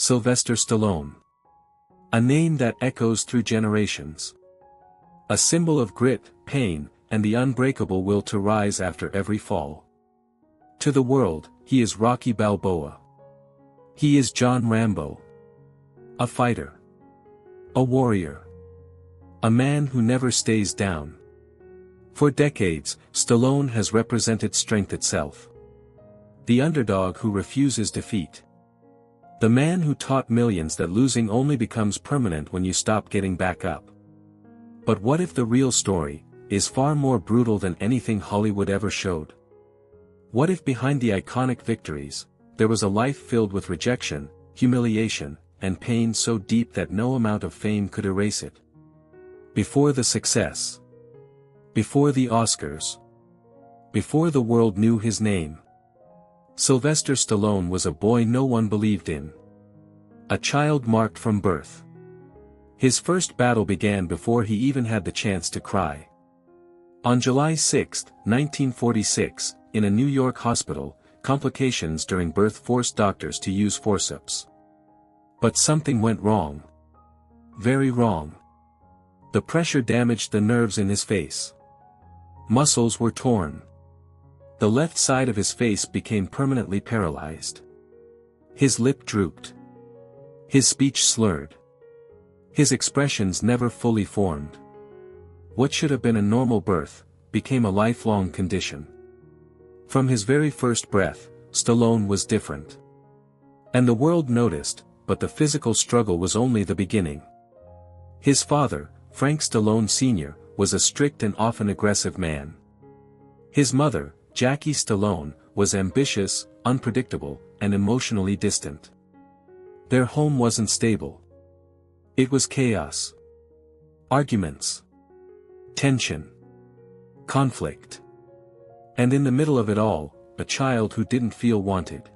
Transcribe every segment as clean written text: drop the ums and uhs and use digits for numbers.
Sylvester Stallone. A name that echoes through generations. A symbol of grit, pain, and the unbreakable will to rise after every fall. To the world, he is Rocky Balboa. He is John Rambo. A fighter. A warrior. A man who never stays down. For decades, Stallone has represented strength itself. The underdog who refuses defeat. The man who taught millions that losing only becomes permanent when you stop getting back up. But what if the real story is far more brutal than anything Hollywood ever showed? What if behind the iconic victories, there was a life filled with rejection, humiliation, and pain so deep that no amount of fame could erase it? Before the success. Before the Oscars. Before the world knew his name. Sylvester Stallone was a boy no one believed in. A child marked from birth. His first battle began before he even had the chance to cry. On July 6, 1946, in a New York hospital, complications during birth forced doctors to use forceps. But something went wrong. Very wrong. The pressure damaged the nerves in his face. Muscles were torn. The left side of his face became permanently paralyzed. His lip drooped. His speech slurred. His expressions never fully formed. What should have been a normal birth, became a lifelong condition. From his very first breath, Stallone was different. And the world noticed, but the physical struggle was only the beginning. His father, Frank Stallone Sr., was a strict and often aggressive man. His mother, Jackie Stallone, was ambitious, unpredictable, and emotionally distant. Their home wasn't stable. It was chaos. Arguments. Tension. Conflict. And in the middle of it all, a child who didn't feel wanted.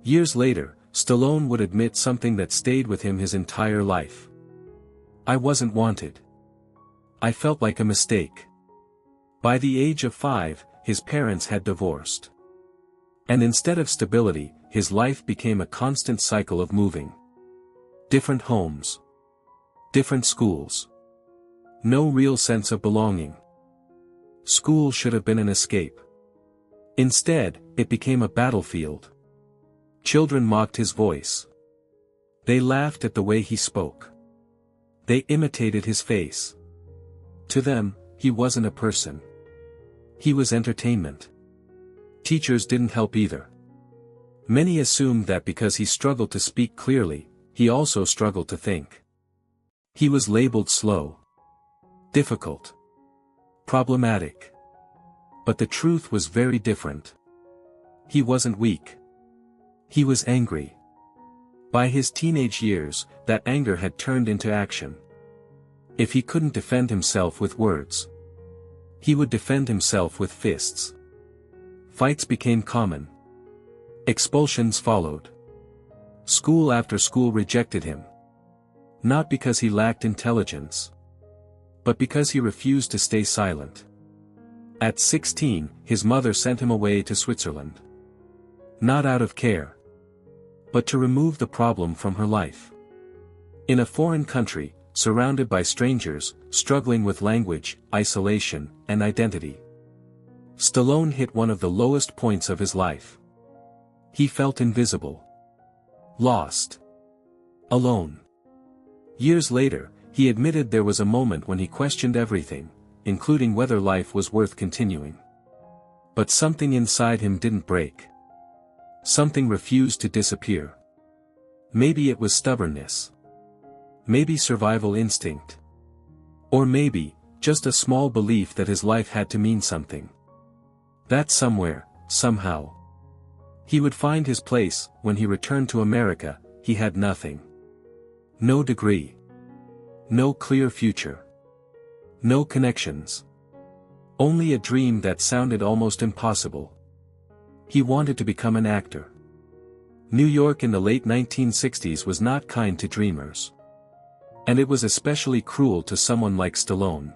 Years later, Stallone would admit something that stayed with him his entire life. I wasn't wanted. I felt like a mistake. By the age of 5, his parents had divorced. And instead of stability, his life became a constant cycle of moving. Different homes. Different schools. No real sense of belonging. School should have been an escape. Instead, it became a battlefield. Children mocked his voice. They laughed at the way he spoke. They imitated his face. To them, he wasn't a person. He was entertainment. Teachers didn't help either. Many assumed that because he struggled to speak clearly, he also struggled to think. He was labeled slow. Difficult. Problematic. But the truth was very different. He wasn't weak. He was angry. By his teenage years, that anger had turned into action. If he couldn't defend himself with words, he would defend himself with fists. Fights became common. Expulsions followed. School after school rejected him. Not because he lacked intelligence, but because he refused to stay silent. At 16, his mother sent him away to Switzerland. Not out of care, but to remove the problem from her life. In a foreign country, surrounded by strangers, struggling with language, isolation, and identity, Stallone hit one of the lowest points of his life. He felt invisible. Lost. Alone. Years later, he admitted there was a moment when he questioned everything, including whether life was worth continuing. But something inside him didn't break. Something refused to disappear. Maybe it was stubbornness. Maybe survival instinct. Or maybe, just a small belief that his life had to mean something. That somewhere, somehow, he would find his place. When he returned to America, he had nothing. No degree. No clear future. No connections. Only a dream that sounded almost impossible. He wanted to become an actor. New York in the late 1960s was not kind to dreamers. And it was especially cruel to someone like Stallone.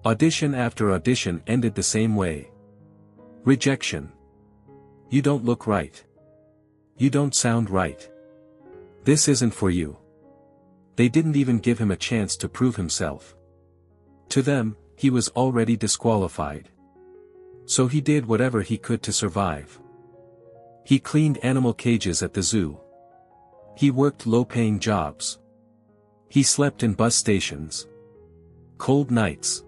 Audition after audition ended the same way. Rejection. You don't look right. You don't sound right. This isn't for you. They didn't even give him a chance to prove himself. To them, he was already disqualified. So he did whatever he could to survive. He cleaned animal cages at the zoo. He worked low-paying jobs. He slept in bus stations. Cold nights.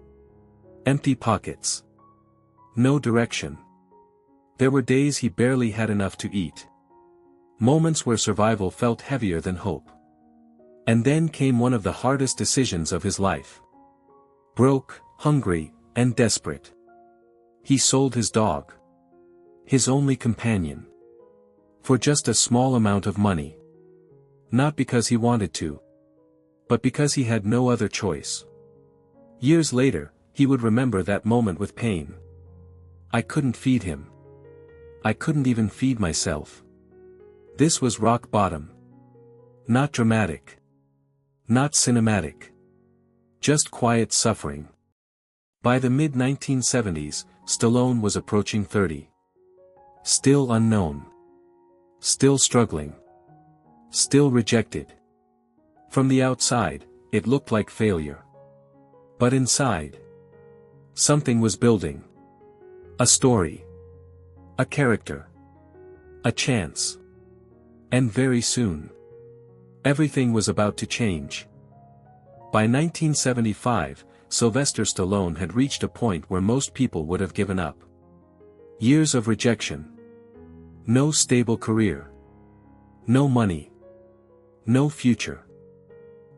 Empty pockets. No direction. There were days he barely had enough to eat. Moments where survival felt heavier than hope. And then came one of the hardest decisions of his life. Broke, hungry, and desperate. He sold his dog. His only companion. For just a small amount of money. Not because he wanted to. But because he had no other choice. Years later, he would remember that moment with pain. I couldn't feed him. I couldn't even feed myself. This was rock bottom. Not dramatic. Not cinematic. Just quiet suffering. By the mid-1970s, Stallone was approaching 30. Still unknown. Still struggling. Still rejected. From the outside, it looked like failure. But inside, something was building. A story. A character. A chance. And very soon, everything was about to change. By 1975, Sylvester Stallone had reached a point where most people would have given up. Years of rejection. No stable career. No money. No future.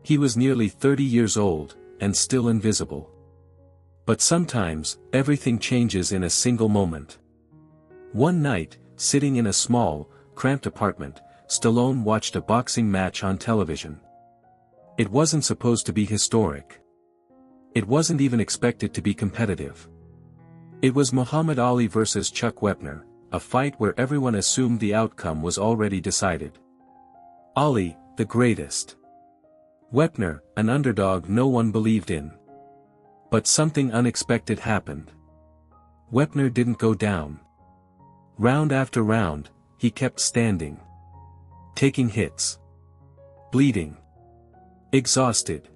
He was nearly 30 years old, and still invisible. But sometimes, everything changes in a single moment. One night, sitting in a small, cramped apartment, Stallone watched a boxing match on television. It wasn't supposed to be historic. It wasn't even expected to be competitive. It was Muhammad Ali versus Chuck Wepner, a fight where everyone assumed the outcome was already decided. Ali, the greatest. Wepner, an underdog no one believed in. But something unexpected happened. Wepner didn't go down. Round after round, he kept standing. Taking hits. Bleeding. Exhausted.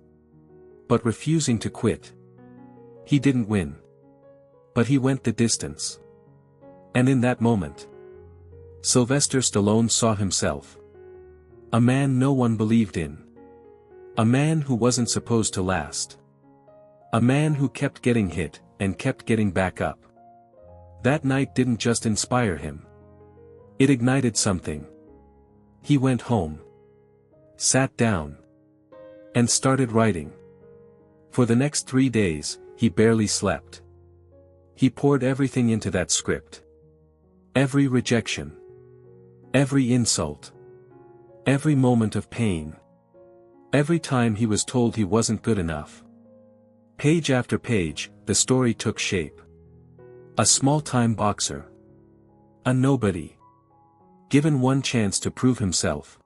But refusing to quit. He didn't win. But he went the distance. And in that moment, Sylvester Stallone saw himself. A man no one believed in. A man who wasn't supposed to last. A man who kept getting hit, and kept getting back up. That night didn't just inspire him. It ignited something. He went home. Sat down. And started writing. For the next 3 days, he barely slept. He poured everything into that script. Every rejection. Every insult. Every moment of pain. Every time he was told he wasn't good enough. Page after page, the story took shape. A small-time boxer. A nobody. Given one chance to prove himself.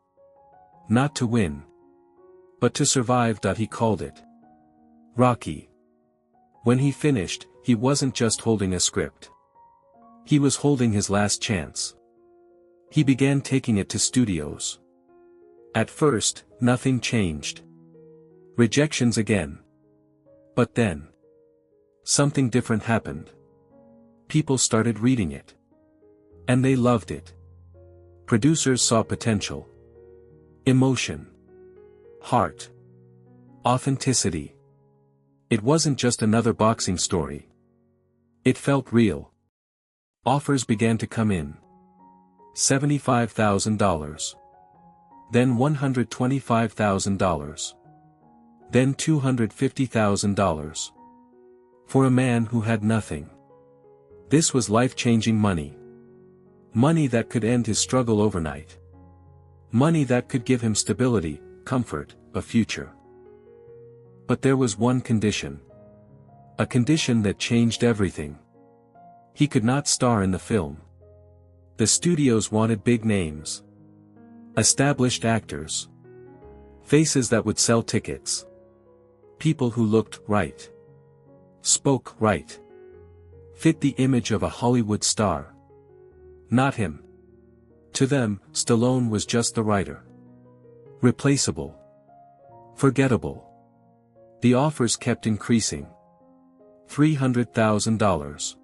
Not to win. But to survive. He called it Rocky. When he finished, he wasn't just holding a script. He was holding his last chance. He began taking it to studios. At first, nothing changed. Rejections again. But then, something different happened. People started reading it. And they loved it. Producers saw potential. Emotion. Heart. Authenticity. It wasn't just another boxing story. It felt real. Offers began to come in. $75,000. Then $125,000. Then $250,000. For a man who had nothing. This was life-changing money. Money that could end his struggle overnight. Money that could give him stability, comfort, a future. But there was one condition. A condition that changed everything. He could not star in the film. The studios wanted big names. Established actors. Faces that would sell tickets. People who looked right. Spoke right. Fit the image of a Hollywood star. Not him. To them, Stallone was just the writer. Replaceable. Forgettable. The offers kept increasing. $300,000.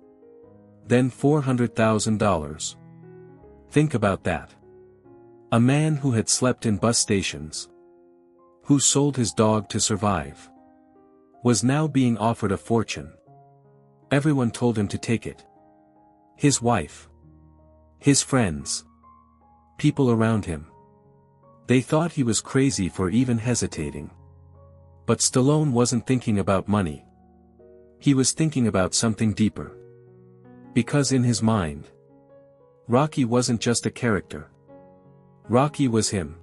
Then $400,000. Think about that. A man who had slept in bus stations, who sold his dog to survive, was now being offered a fortune. Everyone told him to take it. His wife. His friends. People around him. They thought he was crazy for even hesitating. But Stallone wasn't thinking about money. He was thinking about something deeper. Because in his mind, Rocky wasn't just a character. Rocky was him.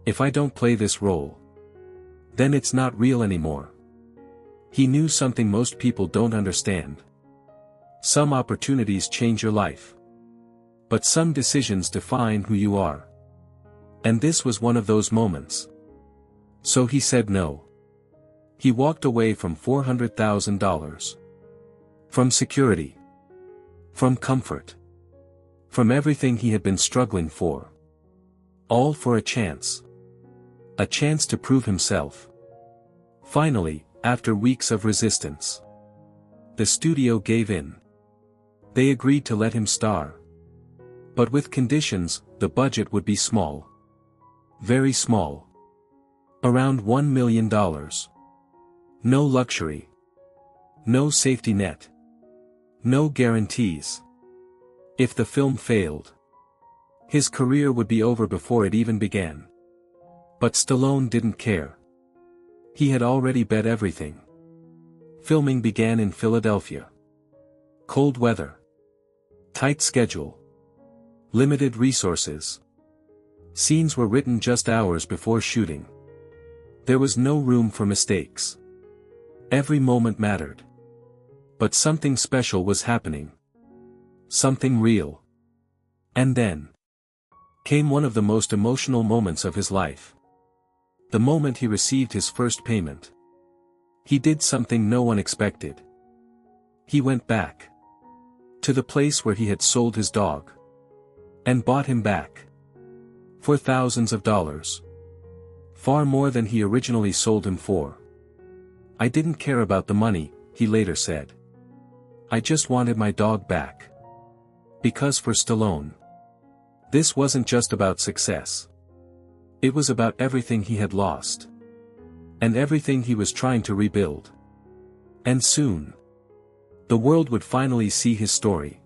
If I don't play this role, then it's not real anymore. He knew something most people don't understand. Some opportunities change your life. But some decisions define who you are. And this was one of those moments. So he said no. He walked away from $400,000. From security. From comfort. From everything he had been struggling for. All for a chance. A chance to prove himself. Finally, after weeks of resistance, the studio gave in. They agreed to let him star. But with conditions, the budget would be small. Very small. Around $1 million. No luxury. No safety net. No guarantees. If the film failed, his career would be over before it even began. But Stallone didn't care. He had already bet everything. Filming began in Philadelphia. Cold weather. Tight schedule. Limited resources. Scenes were written just hours before shooting. There was no room for mistakes. Every moment mattered. But something special was happening. Something real. And then came one of the most emotional moments of his life. The moment he received his first payment. He did something no one expected. He went back to the place where he had sold his dog. And bought him back. For thousands of dollars. Far more than he originally sold him for. I didn't care about the money, he later said. I just wanted my dog back. Because for Stallone, this wasn't just about success. It was about everything he had lost. And everything he was trying to rebuild. And soon, the world would finally see his story.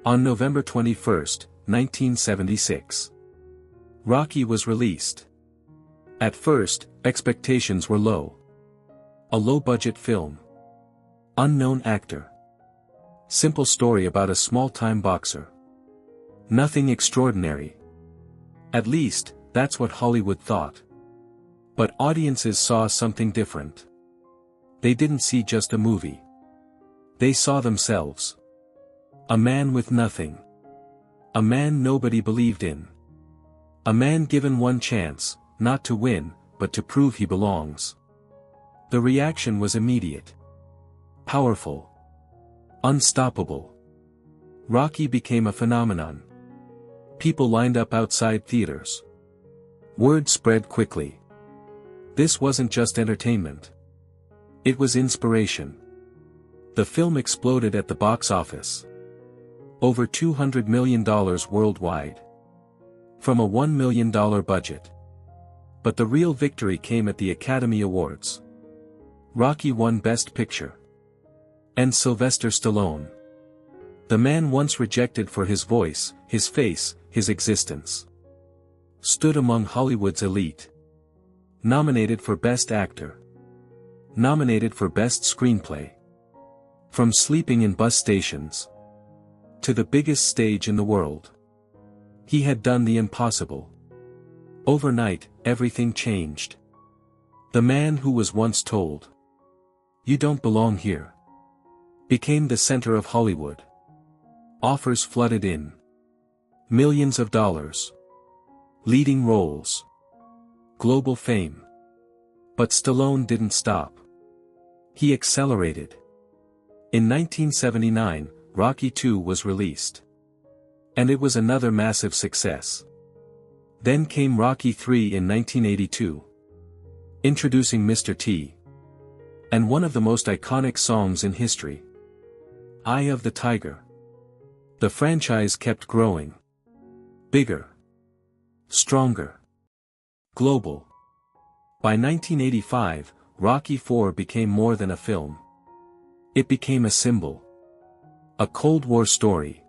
On November 21, 1976, Rocky was released. At first, expectations were low. A low-budget film. Unknown actor. Simple story about a small-time boxer. Nothing extraordinary. At least, that's what Hollywood thought. But audiences saw something different. They didn't see just a movie. They saw themselves. A man with nothing. A man nobody believed in. A man given one chance, not to win, but to prove he belongs. The reaction was immediate. Powerful. Unstoppable. Rocky became a phenomenon. People lined up outside theaters. Word spread quickly. This wasn't just entertainment. It was inspiration. The film exploded at the box office. Over $200 million worldwide. From a $1 million budget. But the real victory came at the Academy Awards. Rocky won Best Picture. And Sylvester Stallone. The man once rejected for his voice, his face, his existence. Stood among Hollywood's elite. Nominated for Best Actor. Nominated for Best Screenplay. From sleeping in bus stations to the biggest stage in the world. He had done the impossible. Overnight, everything changed. The man who was once told, "You don't belong here," became the center of Hollywood. Offers flooded in. Millions of dollars. Leading roles. Global fame. But Stallone didn't stop. He accelerated. In 1979, Rocky II was released. And it was another massive success. Then came Rocky III in 1982. Introducing Mr. T. And one of the most iconic songs in history. Eye of the Tiger. The franchise kept growing. Bigger. Stronger. Global. By 1985, Rocky IV became more than a film. It became a symbol. A Cold War story.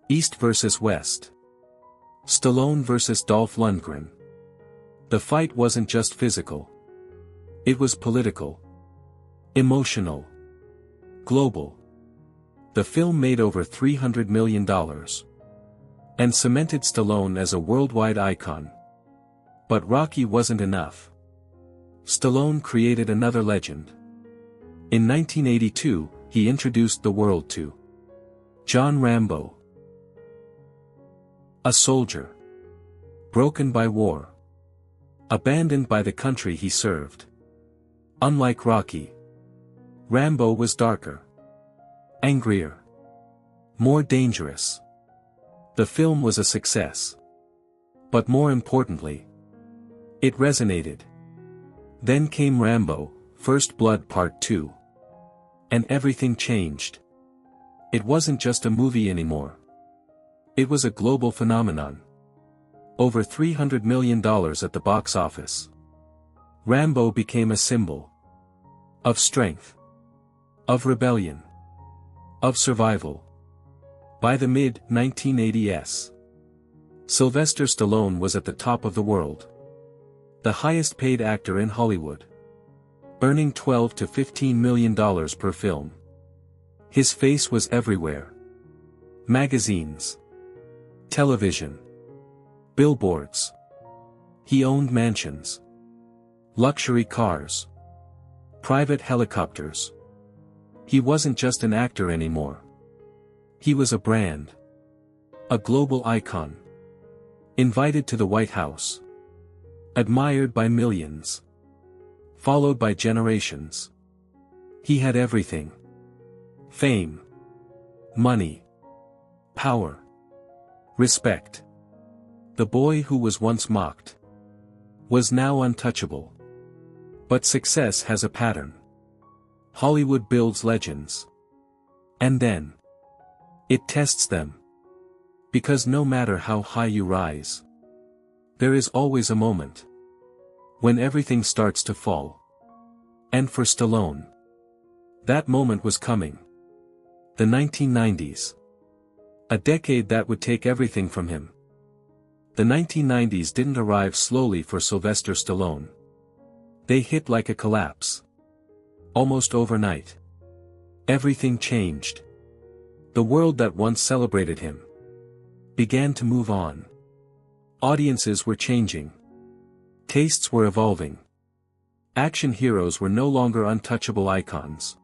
East versus West. Stallone versus Dolph Lundgren. The fight wasn't just physical. It was political. Emotional. Global. The film made over $300 million. And cemented Stallone as a worldwide icon. But Rocky wasn't enough. Stallone created another legend. In 1982, he introduced the world to John Rambo. A soldier. Broken by war. Abandoned by the country he served. Unlike Rocky, Rambo was darker. Angrier. More dangerous. The film was a success. But more importantly, it resonated. Then came Rambo, First Blood Part 2. And everything changed. It wasn't just a movie anymore. It was a global phenomenon. Over $300 million at the box office. Rambo became a symbol. Of strength. Of rebellion. Of survival. By the mid-1980s, Sylvester Stallone was at the top of the world. The highest paid actor in Hollywood. Earning $12 to $15 million per film. His face was everywhere. Magazines. Television. Billboards. He owned mansions. Luxury cars. Private helicopters. He wasn't just an actor anymore. He was a brand. A global icon. Invited to the White House. Admired by millions. Followed by generations. He had everything. Fame. Money. Power. Respect. The boy who was once mocked was now untouchable. But success has a pattern. Hollywood builds legends. And then it tests them. Because no matter how high you rise, there is always a moment when everything starts to fall. And for Stallone, that moment was coming. The 1990s. A decade that would take everything from him. The 1990s didn't arrive slowly for Sylvester Stallone. They hit like a collapse. Almost overnight. Everything changed. The world that once celebrated him began to move on. Audiences were changing. Tastes were evolving. Action heroes were no longer untouchable icons.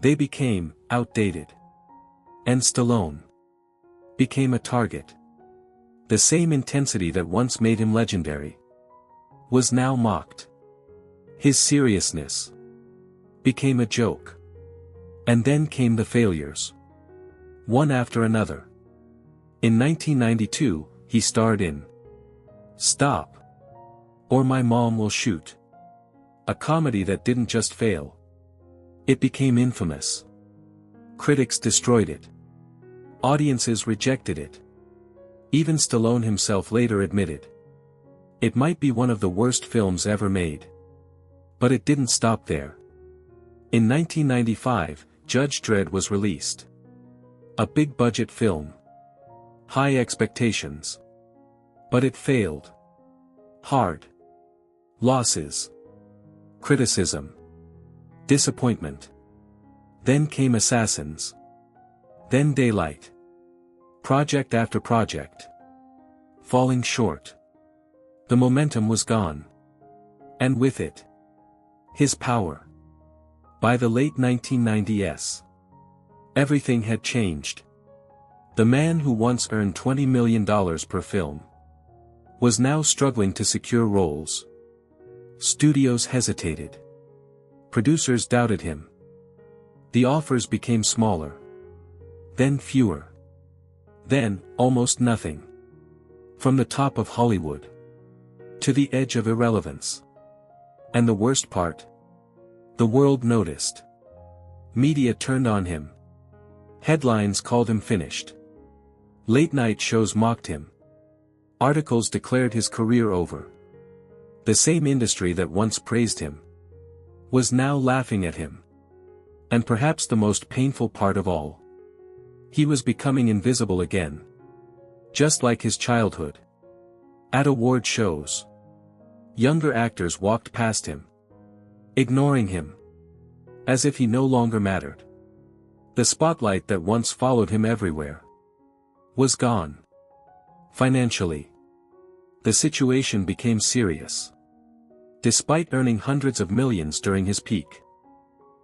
They became outdated. And Stallone became a target. The same intensity that once made him legendary was now mocked. His seriousness became a joke. And then came the failures. One after another. In 1992, he starred in Stop! Or My Mom Will Shoot. A comedy that didn't just fail. It became infamous. Critics destroyed it. Audiences rejected it. Even Stallone himself later admitted. It might be one of the worst films ever made. But it didn't stop there. In 1995, Judge Dredd was released. A big-budget film. High expectations. But it failed. Hard. Losses. Criticism. Disappointment. Then came Assassins. Then Daylight. Project after project. Falling short. The momentum was gone. And with it, his power. By the late 1990s, everything had changed. The man who once earned $20 million per film was now struggling to secure roles. Studios hesitated. Producers doubted him. The offers became smaller. Then fewer. Then, almost nothing. From the top of Hollywood to the edge of irrelevance. And the worst part? The world noticed. Media turned on him. Headlines called him finished. Late-night shows mocked him. Articles declared his career over. The same industry that once praised him was now laughing at him. And perhaps the most painful part of all, he was becoming invisible again. Just like his childhood. At award shows, younger actors walked past him, ignoring him, as if he no longer mattered. The spotlight that once followed him everywhere was gone. Financially, the situation became serious. Despite earning hundreds of millions during his peak,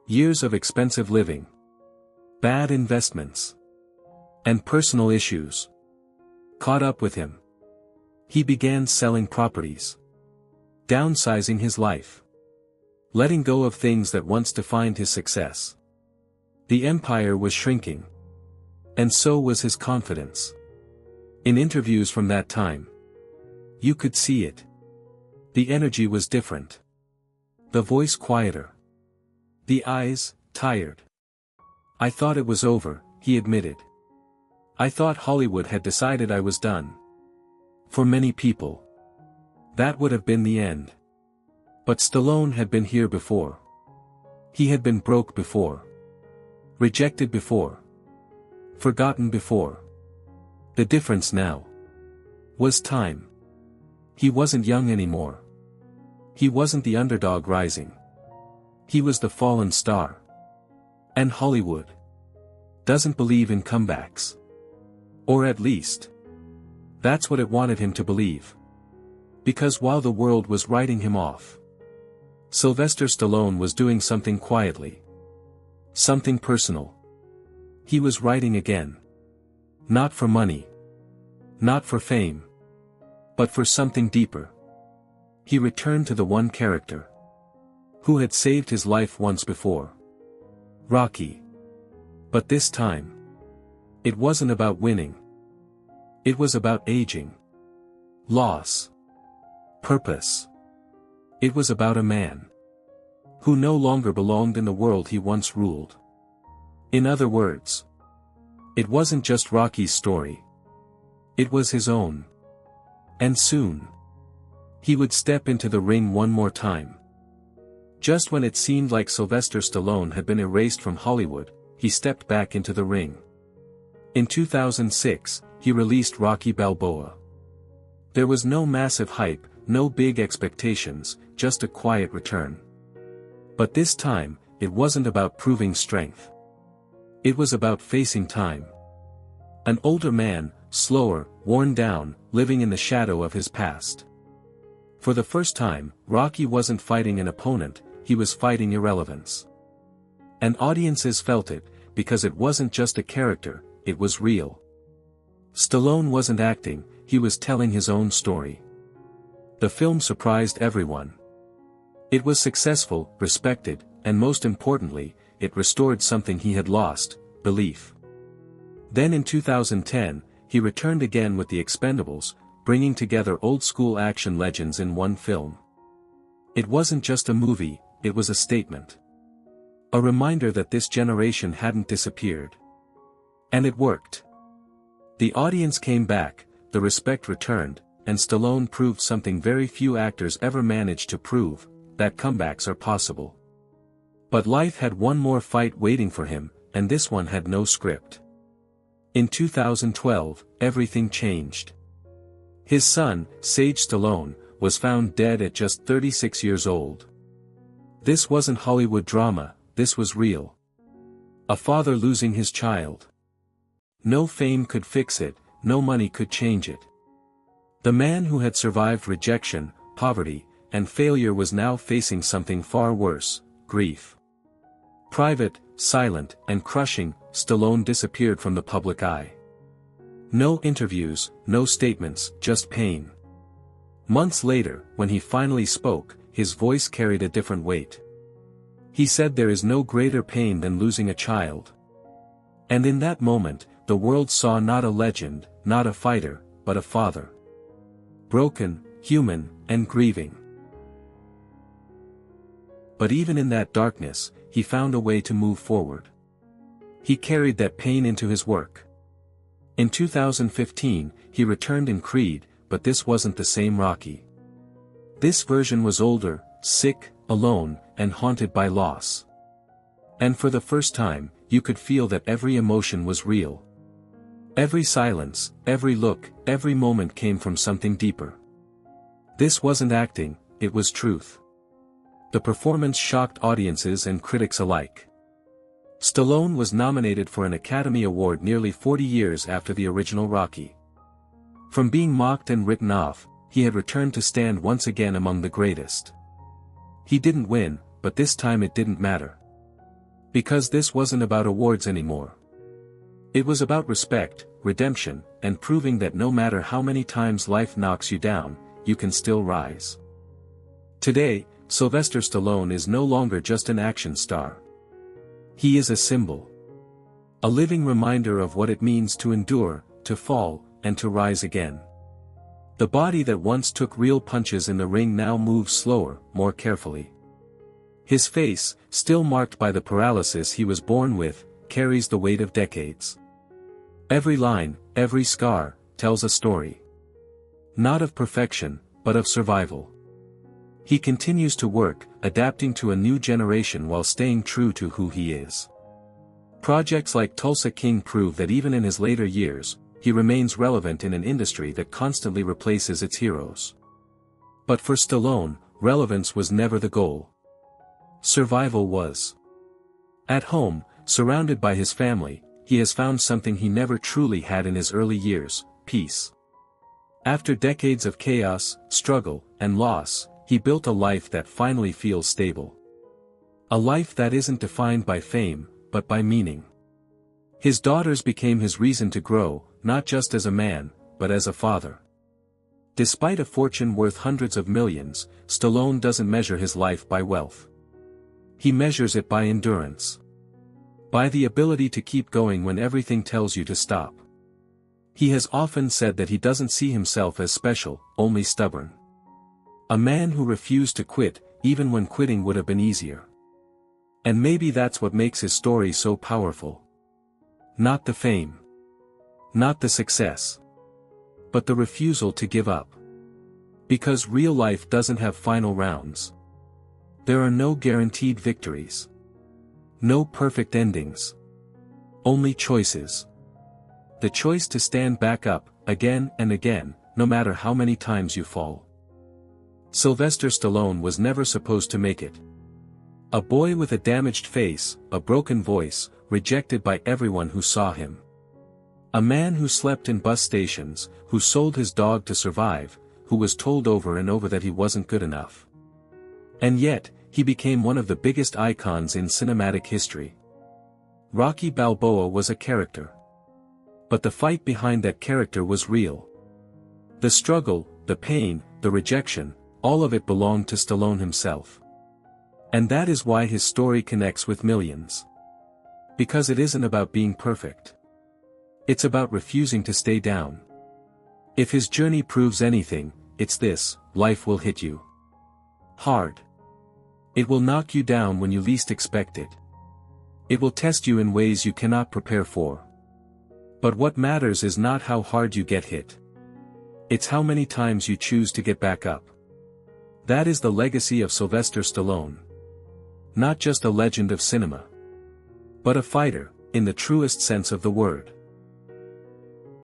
years of expensive living, bad investments, and personal issues caught up with him. He began selling properties, downsizing his life, letting go of things that once defined his success. The empire was shrinking, and so was his confidence. In interviews from that time, you could see it. The energy was different. The voice quieter. The eyes, tired. "I thought it was over," he admitted. "I thought Hollywood had decided I was done." For many people, that would have been the end. But Stallone had been here before. He had been broke before. Rejected before. Forgotten before. The difference now was time. He wasn't young anymore. He wasn't the underdog rising. He was the fallen star. And Hollywood doesn't believe in comebacks. Or at least, that's what it wanted him to believe. Because while the world was writing him off, Sylvester Stallone was doing something quietly. Something personal. He was writing again. Not for money. Not for fame. But for something deeper. He returned to the one character who had saved his life once before. Rocky. But this time, it wasn't about winning. It was about aging. Loss. Purpose. It was about a man who no longer belonged in the world he once ruled. In other words, it wasn't just Rocky's story. It was his own. And soon, he would step into the ring one more time. Just when it seemed like Sylvester Stallone had been erased from Hollywood, he stepped back into the ring. In 2006, he released Rocky Balboa. There was no massive hype, no big expectations, just a quiet return. But this time, it wasn't about proving strength. It was about facing time. An older man, slower, worn down, living in the shadow of his past. For the first time, Rocky wasn't fighting an opponent, he was fighting irrelevance. And audiences felt it, because it wasn't just a character, it was real. Stallone wasn't acting, he was telling his own story. The film surprised everyone. It was successful, respected, and most importantly, it restored something he had lost, belief. Then in 2010, he returned again with The Expendables, bringing together old-school action legends in one film. It wasn't just a movie, it was a statement. A reminder that this generation hadn't disappeared. And it worked. The audience came back, the respect returned, and Stallone proved something very few actors ever managed to prove, that comebacks are possible. But life had one more fight waiting for him, and this one had no script. In 2012, everything changed. His son, Sage Stallone, was found dead at just 36 years old. This wasn't Hollywood drama, this was real. A father losing his child. No fame could fix it, no money could change it. The man who had survived rejection, poverty, and failure was now facing something far worse, grief. Private, silent, and crushing, Stallone disappeared from the public eye. No interviews, no statements, just pain. Months later, when he finally spoke, his voice carried a different weight. He said there is no greater pain than losing a child. And in that moment, the world saw not a legend, not a fighter, but a father. broken, human, and grieving. But even in that darkness, he found a way to move forward. He carried that pain into his work. In 2015, he returned in Creed, but this wasn't the same Rocky. This version was older, sick, alone, and haunted by loss. And for the first time, you could feel that every emotion was real. Every silence, every look, every moment came from something deeper. This wasn't acting, it was truth. The performance shocked audiences and critics alike. Stallone was nominated for an Academy Award nearly 40 years after the original Rocky. From being mocked and written off, he had returned to stand once again among the greatest. He didn't win, but this time it didn't matter. Because this wasn't about awards anymore. It was about respect, redemption, and proving that no matter how many times life knocks you down, you can still rise. Today, Sylvester Stallone is no longer just an action star. He is a symbol. A living reminder of what it means to endure, to fall, and to rise again. The body that once took real punches in the ring now moves slower, more carefully. His face, still marked by the paralysis he was born with, carries the weight of decades. Every line, every scar, tells a story. Not of perfection, but of survival. He continues to work, adapting to a new generation while staying true to who he is. Projects like Tulsa King prove that even in his later years, he remains relevant in an industry that constantly replaces its heroes. But for Stallone, relevance was never the goal. Survival was. At home, surrounded by his family, he has found something he never truly had in his early years: peace. After decades of chaos, struggle, and loss, he built a life that finally feels stable. A life that isn't defined by fame, but by meaning. His daughters became his reason to grow, not just as a man, but as a father. Despite a fortune worth hundreds of millions, Stallone doesn't measure his life by wealth. He measures it by endurance. By the ability to keep going when everything tells you to stop. He has often said that he doesn't see himself as special, only stubborn. A man who refused to quit, even when quitting would have been easier. And maybe that's what makes his story so powerful. Not the fame. Not the success. But the refusal to give up. Because real life doesn't have final rounds. There are no guaranteed victories. No perfect endings. Only choices. The choice to stand back up, again and again, no matter how many times you fall. Sylvester Stallone was never supposed to make it. A boy with a damaged face, a broken voice, rejected by everyone who saw him. A man who slept in bus stations, who sold his dog to survive, who was told over and over that he wasn't good enough. And yet, he became one of the biggest icons in cinematic history. Rocky Balboa was a character. But the fight behind that character was real. The struggle, the pain, the rejection, all of it belonged to Stallone himself. And that is why his story connects with millions. Because it isn't about being perfect. It's about refusing to stay down. If his journey proves anything, it's this: life will hit you hard. It will knock you down when you least expect it. It will test you in ways you cannot prepare for. But what matters is not how hard you get hit. It's how many times you choose to get back up. That is the legacy of Sylvester Stallone. Not just a legend of cinema. But a fighter, in the truest sense of the word.